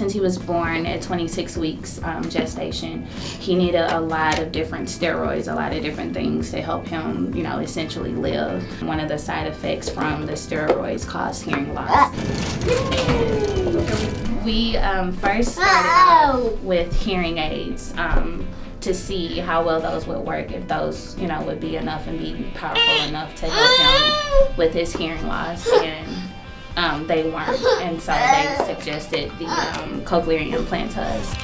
since he was born at 26 weeks gestation, he needed a lot of different steroids, a lot of different things to help him, you know, essentially live. One of the side effects from the steroids caused hearing loss. We first started off with hearing aids to see how well those would work, if those, you know, would be enough and be powerful enough to help him with his hearing loss, and they weren't, and so they suggested the cochlear implant to us.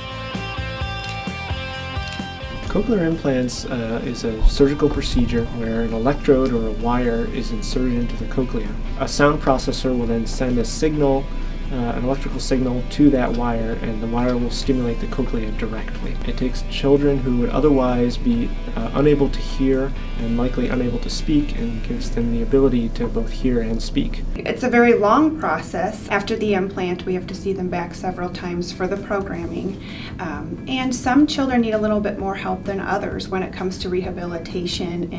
Cochlear implants is a surgical procedure where an electrode or a wire is inserted into the cochlea. A sound processor will then send a signal, an electrical signal, to that wire, and the wire will stimulate the cochlea directly. It takes children who would otherwise be unable to hear and likely unable to speak, and gives them the ability to both hear and speak. It's a very long process. After the implant, we have to see them back several times for the programming. And some children need a little bit more help than others when it comes to rehabilitation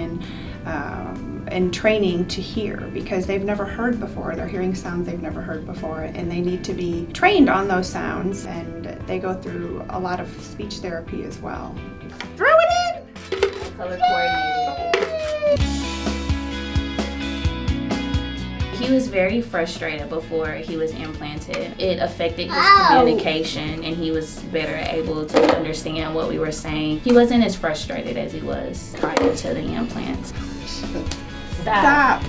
and training to hear, because they've never heard before. They're hearing sounds they've never heard before, and they need to be trained on those sounds, and they go through a lot of speech therapy as well. Throw it in! Color coordinated. He was very frustrated before he was implanted. It affected his communication, and he was better able to understand what we were saying. He wasn't as frustrated as he was prior to the implants. Stop.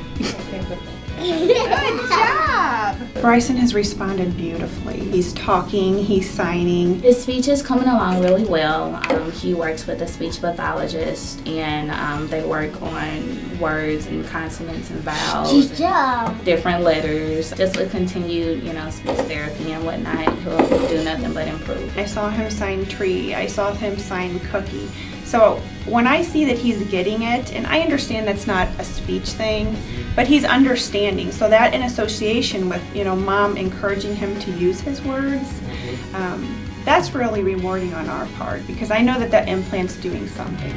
Good job! Bryson has responded beautifully. He's talking, he's signing. His speech is coming along really well. He works with a speech pathologist, and they work on words and consonants and vowels, and different letters. Just with continued, you know, speech therapy and whatnot, he'll do nothing but improve. I saw him sign tree. I saw him sign cookie. So when I see that he's getting it, and I understand that's not a speech thing, but he's understanding. So that in association with, you know, mom encouraging him to use his words, that's really rewarding on our part, because I know that that implant's doing something.